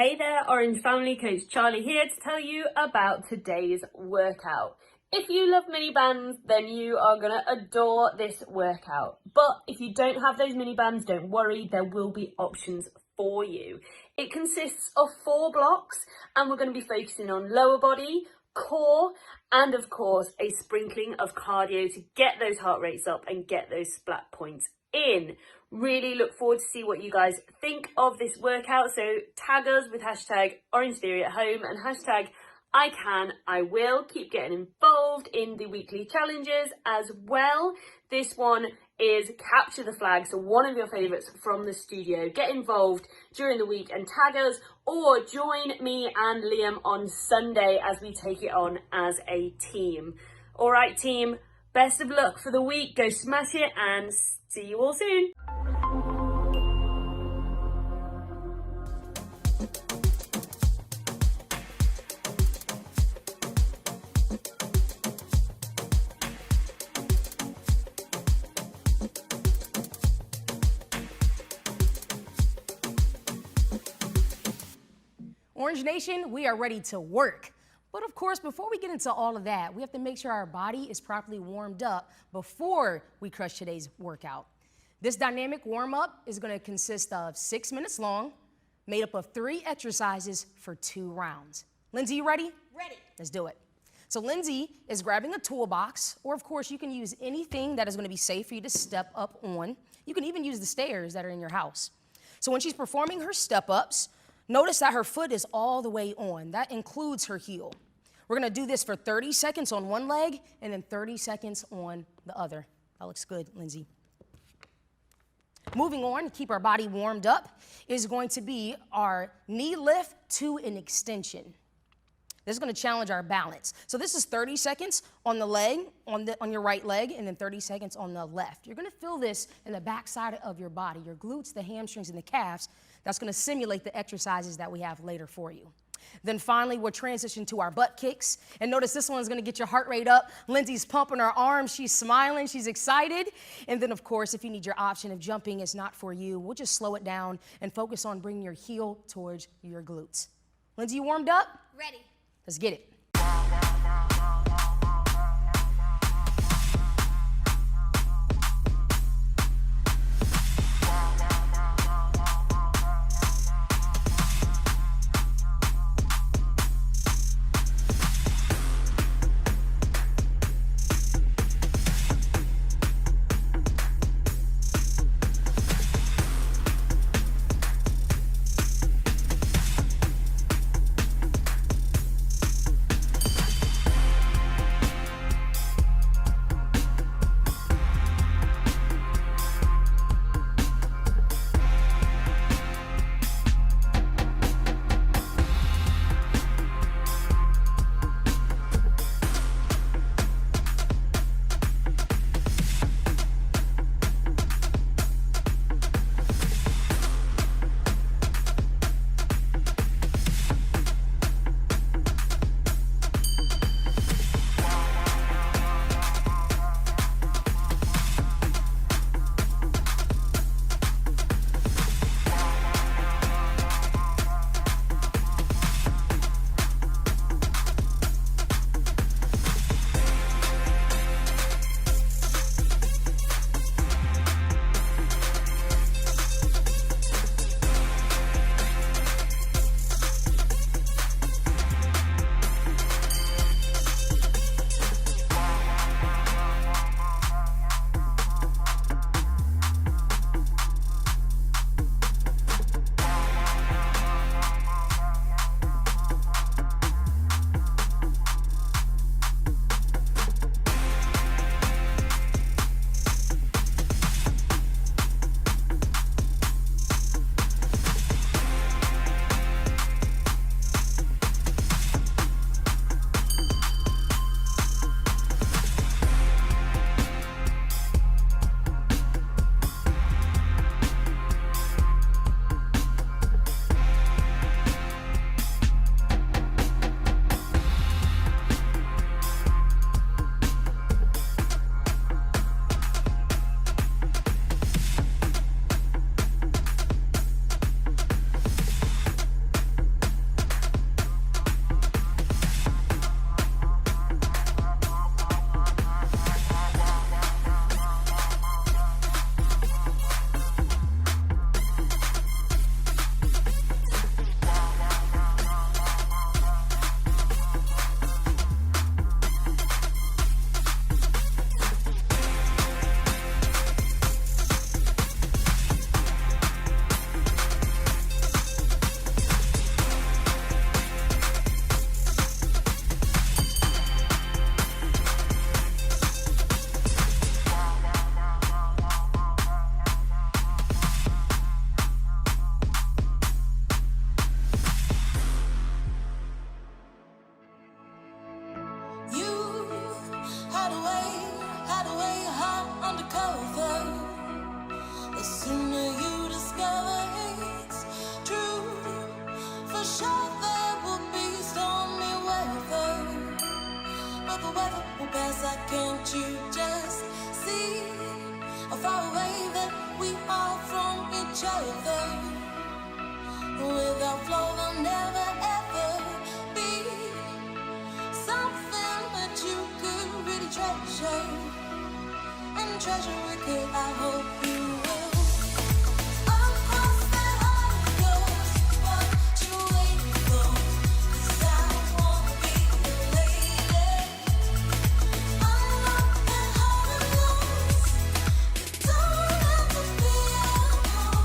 Hey there, Orange family, Coach Charlie here to tell you about today's workout. If you love mini bands, then you are going to adore this workout. But if you don't have those mini bands, don't worry, there will be options for you. It consists of 4 blocks and we're going to be focusing on lower body, core, and of course a sprinkling of cardio to get those heart rates up and get those splat points in. Really look forward to see what you guys think of this workout. So tag us with hashtag Orangetheory at home and hashtag I will. Keep getting involved in the weekly challenges as well. This one is capture the flag, so one of your favorites from the studio. Get involved during the week and tag us, or join me and Liam on Sunday as we take it on as a team. All right, team, best of luck for the week. Go smash it and see you all soon. Orange Nation, we are ready to work. But of course, before we get into all of that, we have to make sure our body is properly warmed up before we crush today's workout. This dynamic warm-up is going to consist of 6 minutes long, made up of 3 exercises for 2 rounds. Lindsay, you ready? Ready. Let's do it. So Lindsay is grabbing a toolbox, or of course you can use anything that is going to be safe for you to step up on. You can even use the stairs that are in your house. So when she's performing her step-ups, notice that her foot is all the way on. That includes her heel. We're going to do this for 30 seconds on one leg and then 30 seconds on the other. That looks good, Lindsay. Moving on, to keep our body warmed up, is going to be our knee lift to an extension. This is going to challenge our balance. So this is 30 seconds on the leg, on your right leg, and then 30 seconds on the left. You're going to feel this in the back side of your body, your glutes, the hamstrings, and the calves. That's going to simulate the exercises that we have later for you. Then finally, we'll transition to our butt kicks. And notice this one's going to get your heart rate up. Lindsay's pumping her arms. She's smiling. She's excited. And then, of course, if you need your option of jumping is not for you, we'll just slow it down and focus on bringing your heel towards your glutes. Lindsay, you warmed up? Ready. Let's get it. the weather will pass. Can't you just see how far away that we are from each other? Without flow, there'll never ever be something that you could really treasure. And treasure it could, I hope you will. Across that heart of yours, what you waiting for? 'Cause I wanna be your lady. Unlock that heart of yours. You don't have to be alone.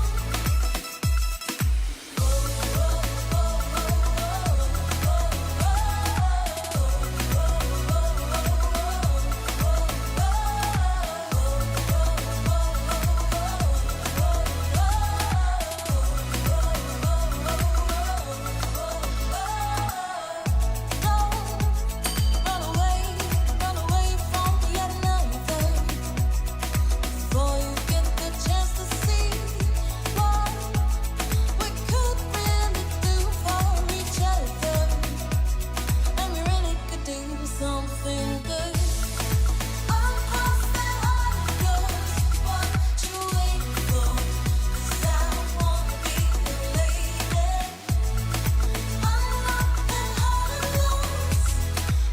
Run away from yet another. Before you get the chance to see what we could really do for each other. And we really could do something good. Across that heart of yours, what you waiting for? 'Cause I wanna be your lady. Unlock that heart of yours.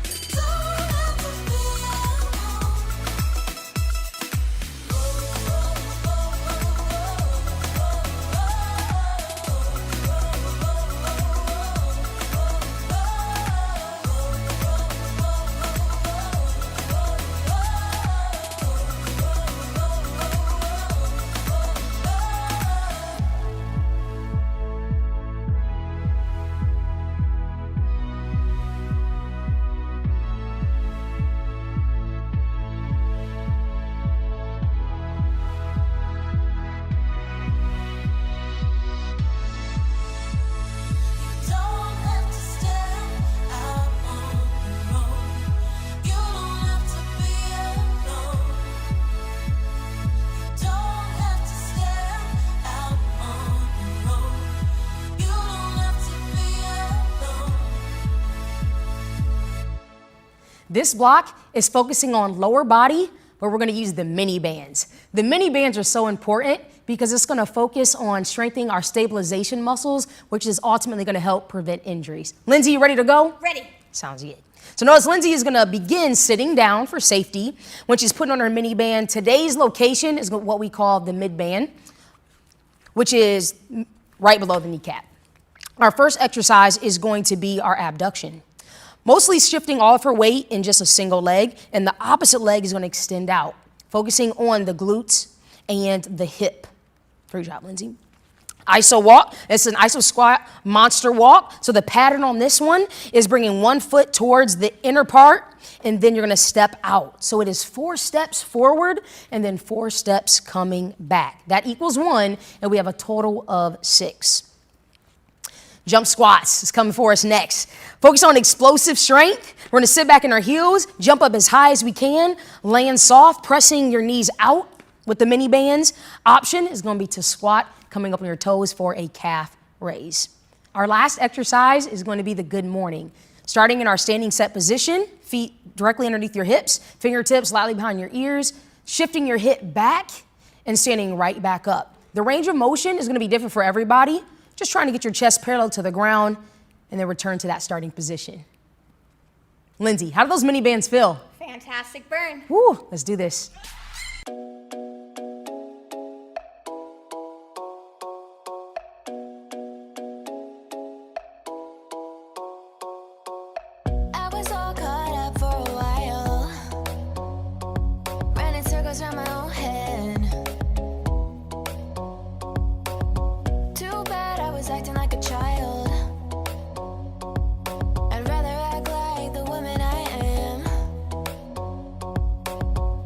You don't have to be alone. Don't have to step out on your own. You don't have to be alone. Don't have to step out on your own. You don't have to be alone. This block is focusing on lower body, but we're gonna use the mini bands. The mini bands are so important because it's gonna focus on strengthening our stabilization muscles, which is ultimately gonna help prevent injuries. Lindsay, you ready to go? Ready. Sounds good. So notice Lindsay is gonna begin sitting down for safety. When she's putting on her mini band, today's location is what we call the mid band, which is right below the kneecap. Our first exercise is going to be our abduction. Mostly shifting all of her weight in just a single leg, and the opposite leg is gonna extend out, focusing on the glutes and the hip. Great job, Lindsay. ISO walk, it's an ISO squat monster walk. So the pattern on this one is bringing one foot towards the inner part, and then you're gonna step out. So it is 4 steps forward and then 4 steps coming back. That equals 1, and we have a total of 6. Jump squats is coming for us next. Focus on explosive strength. We're gonna sit back in our heels, jump up as high as we can, land soft, pressing your knees out with the mini bands. Option is gonna be to squat, coming up on your toes for a calf raise. Our last exercise is going to be the good morning. Starting in our standing set position, feet directly underneath your hips, fingertips lightly behind your ears, shifting your hip back and standing right back up. The range of motion is gonna be different for everybody. Just trying to get your chest parallel to the ground and then return to that starting position. Lindsay, how do those mini bands feel? Fantastic burn. Woo, let's do this. I was all caught up for a while, running circles around my own head. Too bad I was acting like a child. I'd rather act like the woman I am.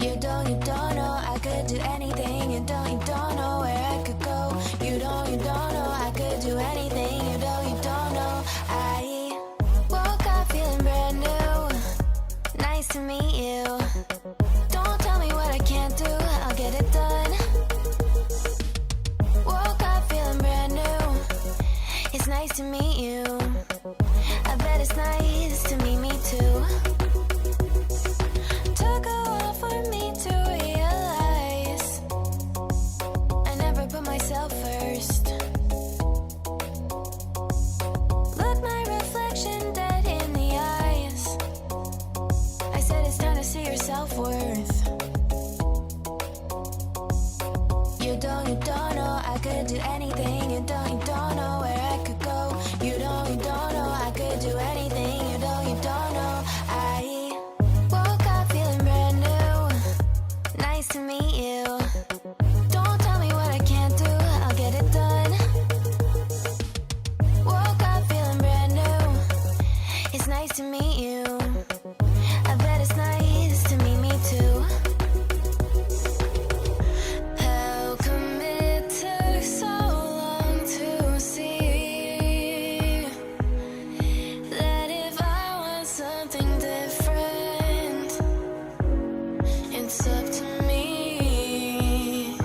You don't know I could do anything. You don't know where I could go. You don't know I could do anything. You don't know. I woke up feeling brand new. Nice to meet you. Don't tell me what I can't do. I'll get it done. Woke up feeling brand new. It's nice to meet you. I bet it's nice to meet me too. don't know I could do anything. You don't know where I could go. You don't know I could do anything. You don't know. I woke up feeling brand new. Nice to meet you. Don't tell me what I can't do. I'll get it done. Woke up feeling brand new. It's nice to meet you. I bet it's nice to meet me too. How come it took so long to see that if I want something different, it's up to me.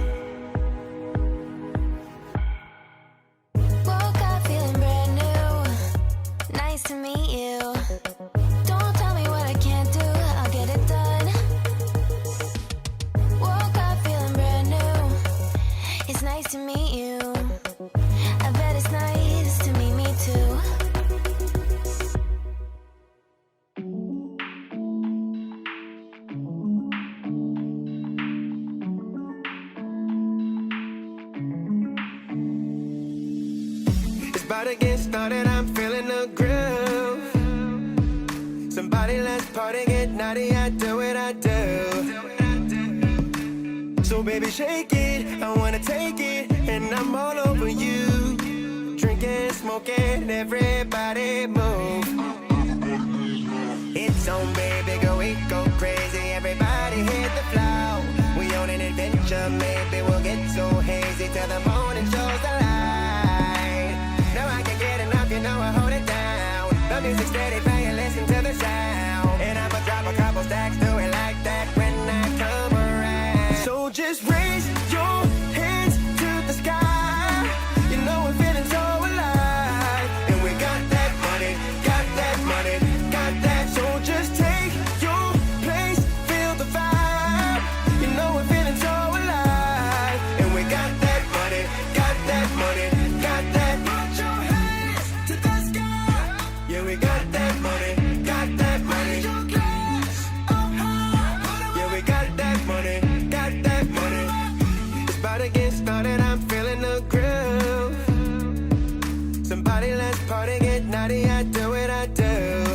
Woke up feeling brand new. Nice to meet you. Don't tell me what I can't do. I'll get it done. Woke up feeling brand new. It's nice to meet you. I bet it's nice to meet me too. It's about to get started, I'm feeling the groove. Somebody let's party, get naughty, I do what I do. So baby shake it, I wanna take it, and I'm all over you. Drinking, smoking, everybody move. It's on baby, go crazy, everybody hit the floor. We on an adventure, maybe we'll get so hazy till the morning shows the light. Now I can get enough, you know I hold it down. The music steady playing, listen to the sound. And I'ma drop a couple stacks, do it like that when I come around. So just raise your hands to the sky. You know we're feeling so alive. And we got that money, got that money, got that. So just take your place, feel the vibe. You know we're feeling so alive. And we got that money, got that money, got that. Put your hands to the sky. Yeah, we got that money, got that money. Yeah, we got that money, got that money. It's about to get started, I'm feeling the groove. Somebody let's party, get naughty, I do what I do.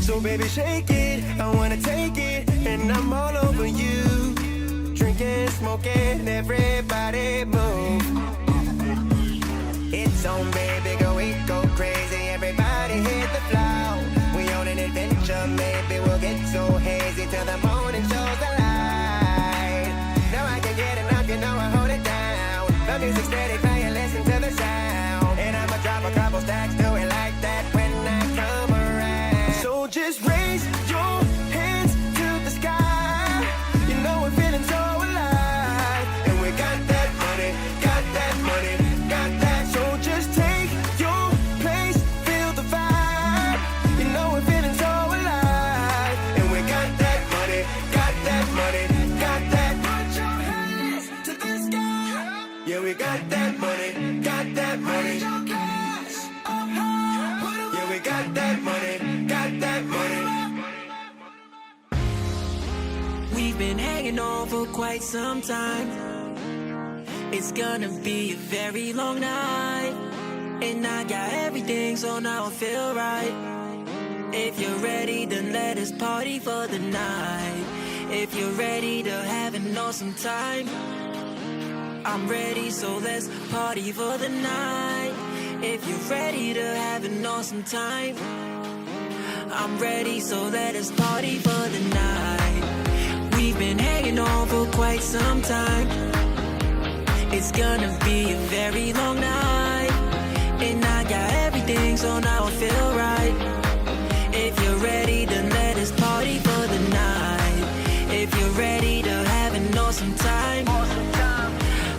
So baby shake it, I wanna take it, and I'm all over you. Drinking, smoking, everybody move. It's on baby, go crazy, everybody hit the floor. We on an adventure, maybe we'll get so hazy till the morning shows the light. Now I can get enough, you know I hold it down. The music steady playing, listen to the sound. And I'ma drop a couple stacks, do it like that when I come around. So just raise your hands to the sky. You know we're feeling so alive. And we got that money, got that money, got that. So just take your place, feel the vibe. You know we're feeling so alive. And we got that money, got that money, got that. Put your hands to the sky. Yeah, we got that money, got that money. Yeah, we got that money, got that money. We've been hanging on for quite some time. It's gonna be a very long night. And I got everything, so now I feel right. If you're ready, then let us party for the night. If you're ready to have an awesome time, I'm ready, so let's party for the night. If you're ready to have an awesome time, I'm ready, so let us party for the night. We've been hanging on for quite some time. It's gonna be a very long night. And I got everything, so now I feel right. If you're ready, then let us party for the night. If you're ready to have an awesome time,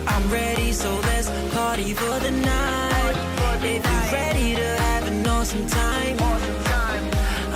I'm ready, so let's party for the night. If you're ready to have an awesome time,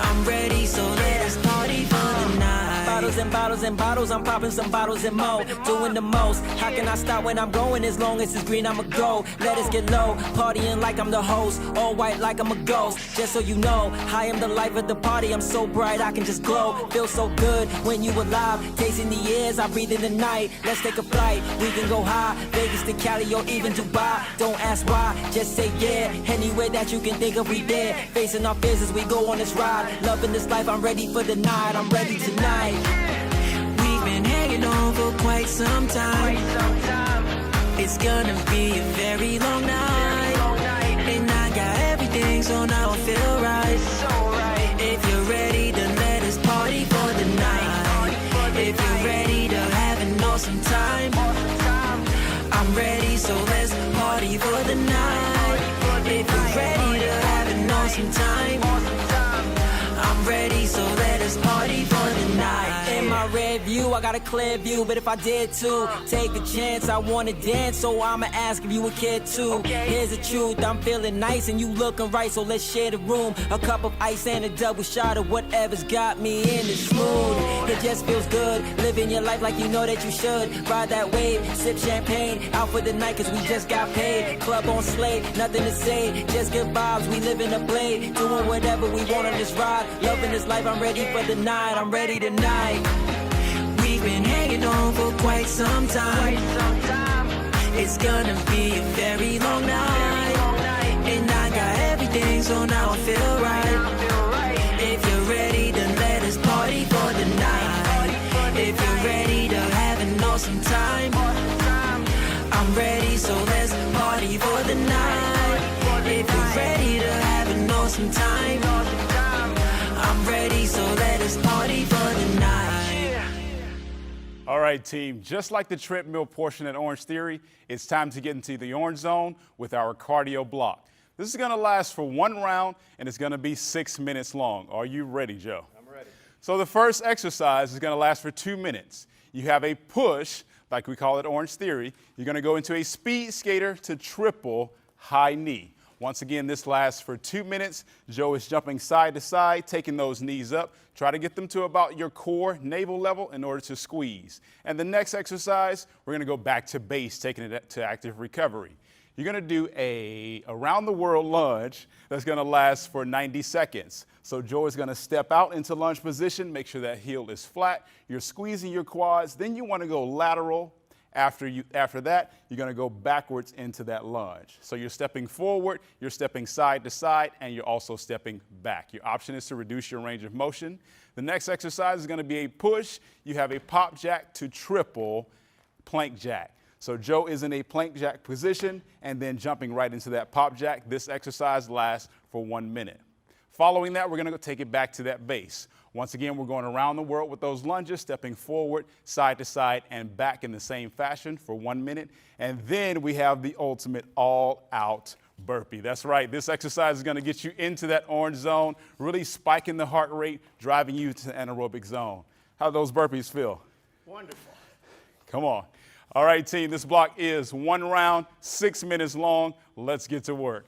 I'm ready, so let us party for the night. Bottles and bottles and bottles, I'm popping some bottles and more. Doing the most. How can I stop when I'm going? As long as it's green, I'ma go. Let us get low, partying like I'm the host. All white like I'm a ghost. Just so you know, I am the life of the party. I'm so bright, I can just glow. Feel so good when you alive. Tasting the airs, I breathe in the night. Let's take a flight, we can go high. Vegas to Cali or even Dubai. Don't ask why, just say yeah. Anywhere that you can think of, we there. Facing our fears as we go on this ride. Loving this life, I'm ready for the night. I'm ready tonight. We've been hanging on for quite some time. It's gonna be a very long night. And I got everything, so now I feel right. If you're ready, then let us party for the night. If you're ready to have an awesome time, I'm ready, so let's party for the night. If you're ready to have an awesome time, I'm ready, so let us party for the night. In my rear view, I got a clear view, but if I did to take a chance, I wanna dance, so I'ma ask if you would care too. Here's the truth, I'm feeling nice and you looking right, so let's share the room. A cup of ice and a double shot of whatever's got me in this mood. It just feels good, living your life like you know that you should. Ride that wave, sip champagne, out for the night cause we just got paid. Club on slate, nothing to say, just good vibes, we live in a blade. Doing whatever we want on this ride. Loving this life, I'm ready for the night, I'm ready tonight. We've been hanging on for quite some time. It's gonna be a very long night. And I got everything, so now I feel right. If you're ready, then let us party for the night. If you're ready to have an awesome time, I'm ready, so let's party for the night. If you're ready to have an awesome time, I'm ready, so let us party for the night. All right, team, just like the treadmill portion at Orangetheory, it's time to get into the orange zone with our cardio block. This is gonna last for one round and it's gonna be 6 minutes long. Are you ready, Joe? I'm ready. So the first exercise is gonna last for 2 minutes. You have a push, like we call it Orangetheory. You're gonna go into a speed skater to triple high knee. Once again, this lasts for 2 minutes. Joe is jumping side to side, taking those knees up. Try to get them to about your core navel level in order to squeeze. And the next exercise, we're gonna go back to base, taking it to active recovery. You're gonna do a around the world lunge that's gonna last for 90 seconds. So Joe is gonna step out into lunge position, make sure that heel is flat. You're squeezing your quads, then you wanna go lateral. After that, you're gonna go backwards into that lunge. So you're stepping forward, you're stepping side to side, and you're also stepping back. Your option is to reduce your range of motion. The next exercise is gonna be a push. You have a pop jack to triple plank jack. So Joe is in a plank jack position and then jumping right into that pop jack. This exercise lasts for 1 minute. Following that, we're gonna go take it back to that base. Once again, we're going around the world with those lunges, stepping forward, side to side, and back in the same fashion for 1 minute. And then we have the ultimate all-out burpee. That's right, this exercise is gonna get you into that orange zone, really spiking the heart rate, driving you to the anaerobic zone. How do those burpees feel? Wonderful. Come on. All right, team, this block is 1 round, 6 minutes long. Let's get to work.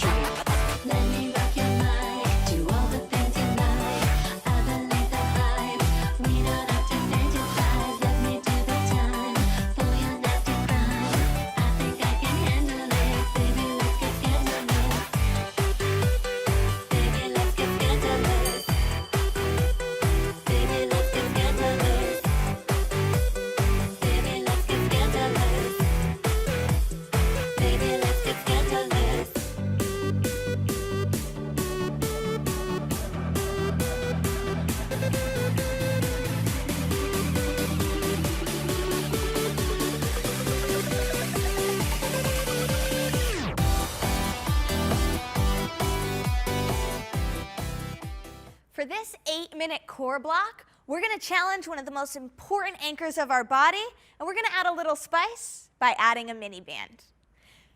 Let me rock your mind, do all the things you like. I believe the hype, we don't have to fantasize. Let me do the time for your nasty crime. I think I can handle it, baby. Let's get scandalous. Baby, let's get scandalous. Baby, let's get scandalous. Baby, let's get scandalous. Baby, let's get scandalous. For this 8-minute core block, we're going to challenge one of the most important anchors of our body, and we're going to add a little spice by adding a mini band.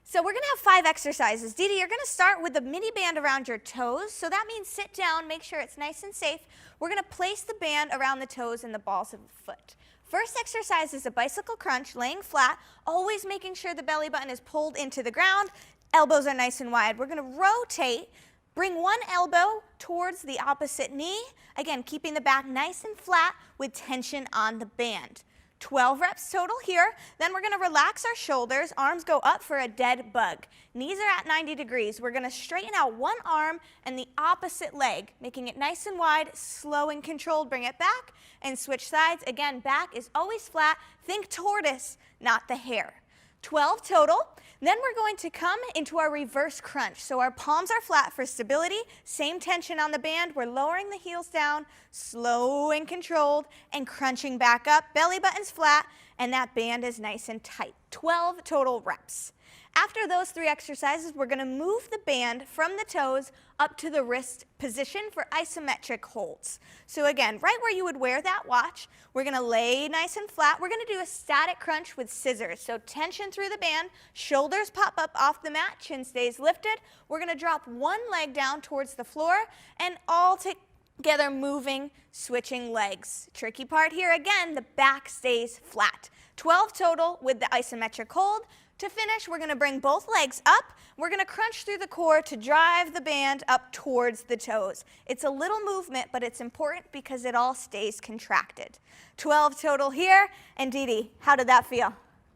So we're going to have 5 exercises. Dee Dee, you're going to start with the mini band around your toes. So that means sit down, make sure it's nice and safe. We're going to place the band around the toes and the balls of the foot. First exercise is a bicycle crunch, laying flat, always making sure the belly button is pulled into the ground. Elbows are nice and wide. We're going to rotate. Bring one elbow towards the opposite knee. Again, keeping the back nice and flat with tension on the band. 12 reps total here. Then we're going to relax our shoulders. Arms go up for a dead bug. Knees are at 90 degrees. We're going to straighten out one arm and the opposite leg, making it nice and wide, slow and controlled. Bring it back and switch sides. Again, back is always flat. Think tortoise, not the hare. 12 total. Then we're going to come into our reverse crunch. So our palms are flat for stability, same tension on the band. We're lowering the heels down, slow and controlled, and crunching back up. Belly button's flat, and that band is nice and tight. 12 total reps. After those 3 exercises, we're going to move the band from the toes up to the wrist position for isometric holds. So again, right where you would wear that watch, we're going to lay nice and flat. We're going to do a static crunch with scissors. So tension through the band, shoulders pop up off the mat, chin stays lifted. We're going to drop one leg down towards the floor and all together moving, switching legs. Tricky part here again, the back stays flat. 12 total with the isometric hold. To finish, we're going to bring both legs up. We're going to crunch through the core to drive the band up towards the toes. It's a little movement, but it's important because it all stays contracted. 12 total here. And Dee Dee, how did that feel?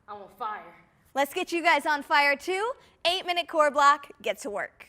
I'm on fire. Let's get you guys on fire too. 8-minute core block, get to work.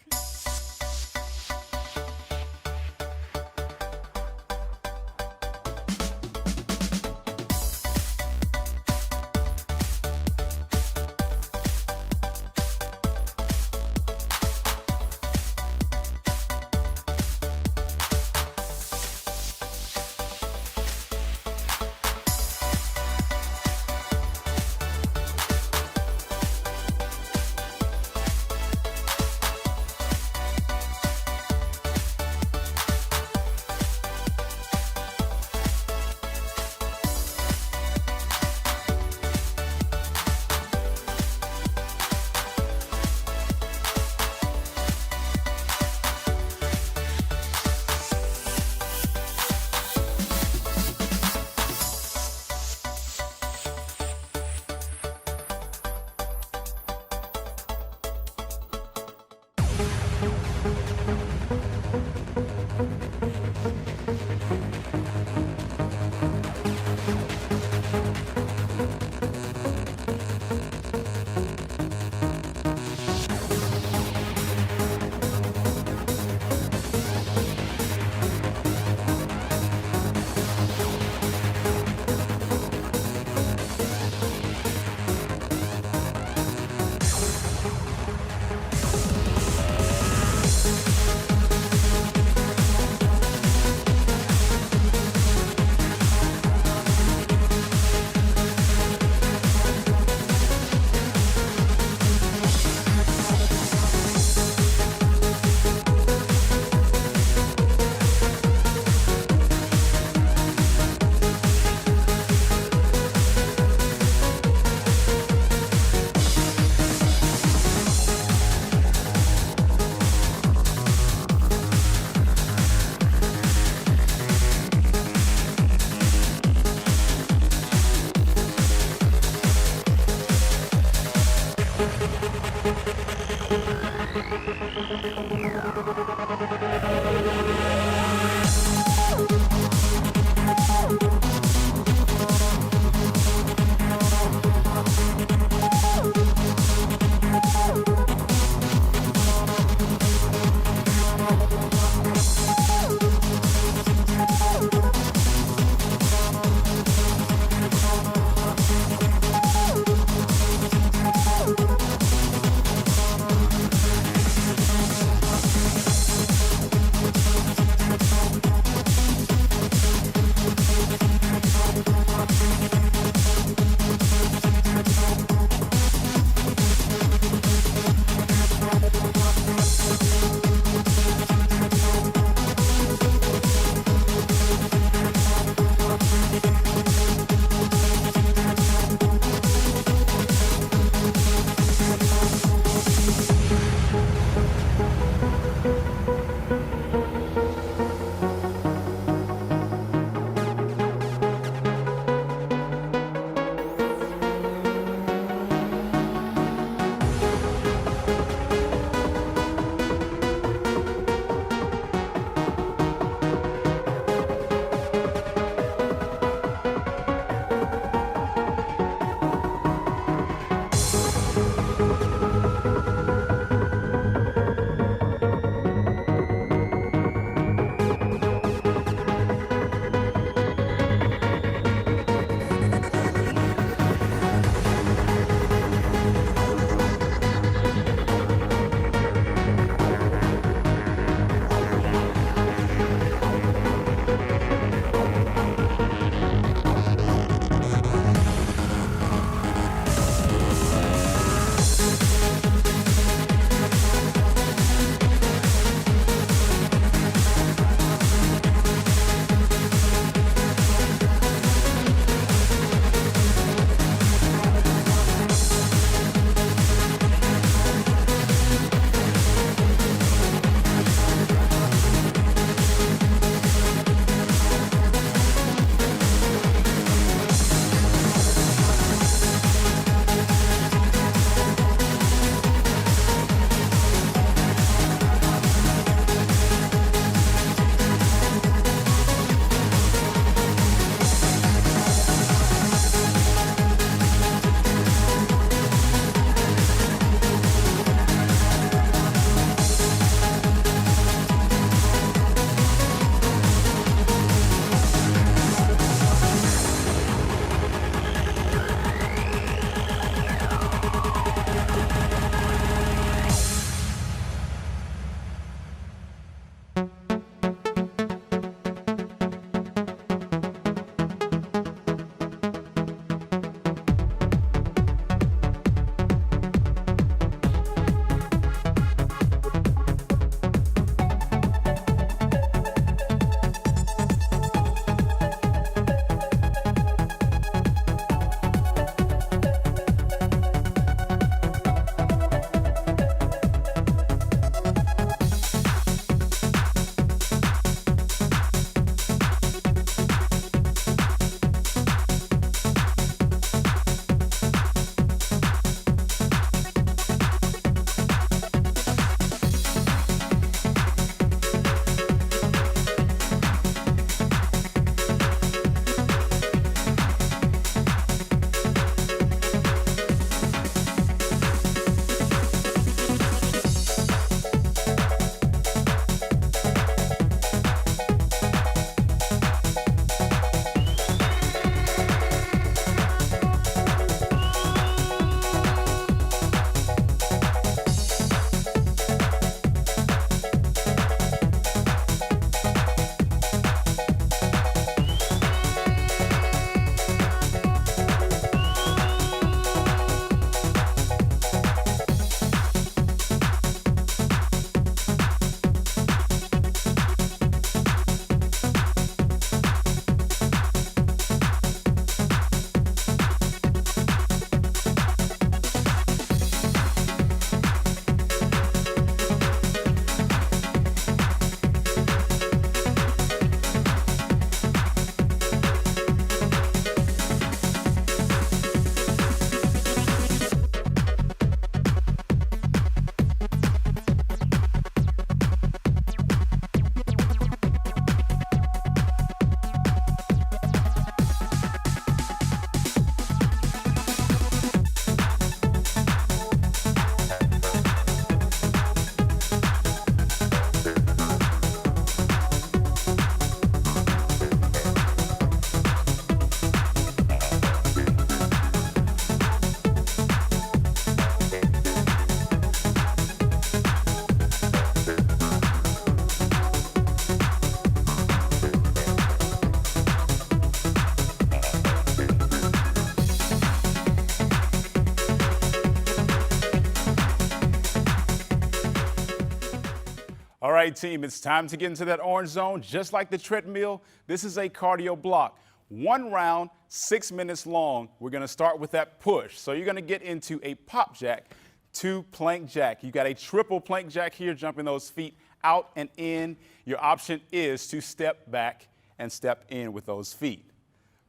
All right, team, it's time to get into that orange zone. Just like the treadmill, this is a cardio block. 1 round, 6 minutes long. We're going to start with that push. So you're going to get into a pop jack to plank jack. You got a triple plank jack here, jumping those feet out and in. Your option is to step back and step in with those feet.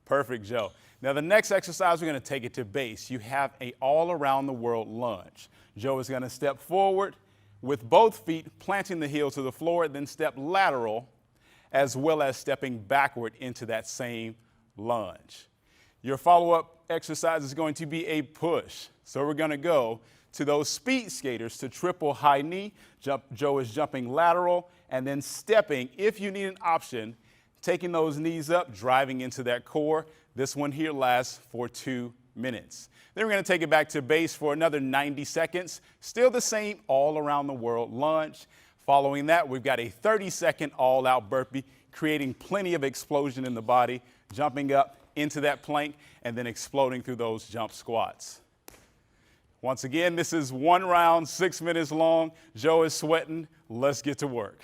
Perfect, Joe. Now the next exercise, we're going to take it to base. You have a all around the world lunge. Joe is going to step forward with both feet, planting the heel to the floor, then step lateral, as well as stepping backward into that same lunge. Your follow-up exercise is going to be a push. So we're going to go to those speed skaters to triple high knee. Joe is jumping lateral and then stepping, if you need an option, taking those knees up, driving into that core. This one here lasts for 2 minutes. Then we're going to take it back to base for another 90 seconds. Still the same all around the world lunge. Following that, we've got a 30-second all-out burpee, creating plenty of explosion in the body, jumping up into that plank and then exploding through those jump squats. Once again, this is 1 round, 6 minutes long. Joe is sweating. Let's get to work.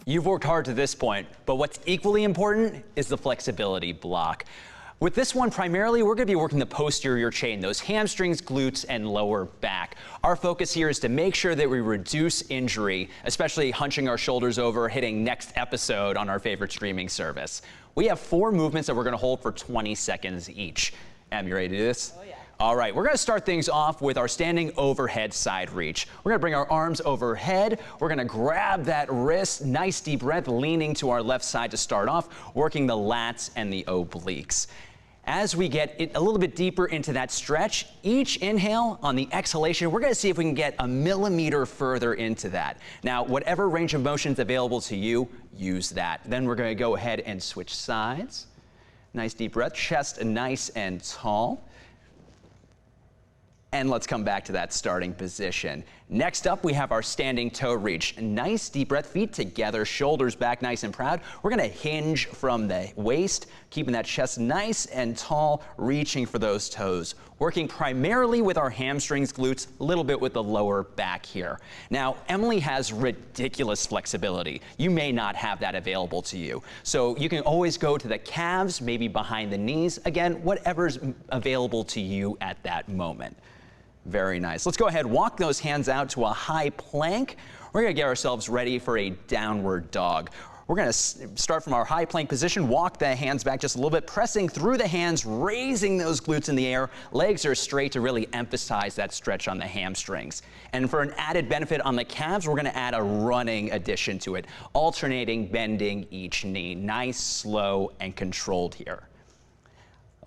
You've worked hard to this point, but what's equally important is the flexibility block. With this one, primarily, we're going to be working the posterior chain, those hamstrings, glutes, and lower back. Our focus here is to make sure that we reduce injury, especially hunching our shoulders over, hitting next episode on our favorite streaming service. We have 4 movements that we're going to hold for 20 seconds each. Em, you ready to do this? Oh, yeah. All right, we're going to start things off with our standing overhead side reach. We're going to bring our arms overhead. We're going to grab that wrist, nice deep breath, leaning to our left side to start off, working the lats and the obliques. As we get a little bit deeper into that stretch, each inhale on the exhalation, we're going to see if we can get a millimeter further into that. Now, whatever range of motion is available to you, use that. Then we're going to go ahead and switch sides. Nice deep breath, chest nice and tall. And let's come back to that starting position. Next up, we have our standing toe reach. Nice deep breath, feet together, shoulders back nice and proud. We're gonna hinge from the waist, keeping that chest nice and tall, reaching for those toes. Working primarily with our hamstrings, glutes, a little bit with the lower back here. Now, Emily has ridiculous flexibility. You may not have that available to you. So you can always go to the calves, maybe behind the knees. Again, whatever's available to you at that moment. Very nice. Let's go ahead, walk those hands out to a high plank. We're gonna get ourselves ready for a downward dog. We're gonna start from our high plank position, walk the hands back just a little bit, pressing through the hands, raising those glutes in the air. Legs are straight to really emphasize that stretch on the hamstrings. And for an added benefit on the calves, we're gonna add a running addition to it, alternating, bending each knee. Nice, slow, and controlled here.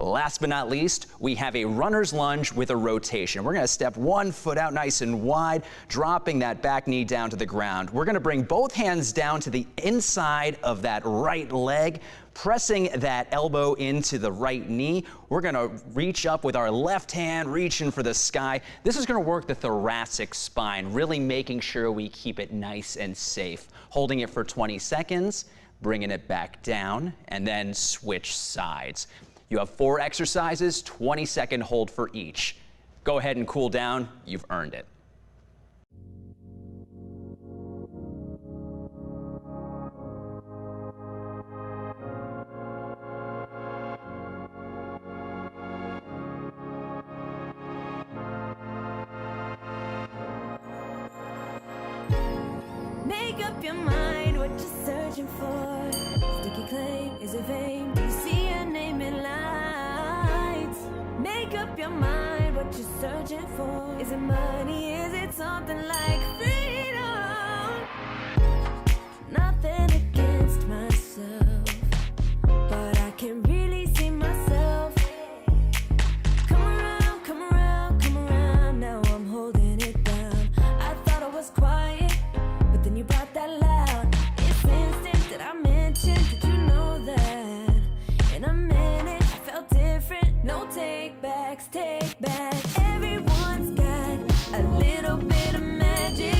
Last but not least, we have a runner's lunge with a rotation. We're going to step one foot out nice and wide, dropping that back knee down to the ground. We're going to bring both hands down to the inside of that right leg, pressing that elbow into the right knee. We're going to reach up with our left hand, reaching for the sky. This is going to work the thoracic spine, really making sure we keep it nice and safe. Holding it for 20 seconds, bringing it back down, and then switch sides. You have 4 exercises, 20-second hold for each. Go ahead and cool down. You've earned it. Make up your mind what you're searching for. Sticky claim, is it vain? Do you see your name in lights? Make up your mind what you're searching for. Is it money? Is it something like freedom? Nothing against myself, but I can really see myself. Come around, come around, come around. Now I'm holding it down. I thought I was quiet, but then you brought that loud. It's instinct that I mentioned. Did you know that? In a minute, I felt different. No take backs, take back. Everyone's got a little bit of magic.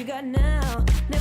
you got now. Never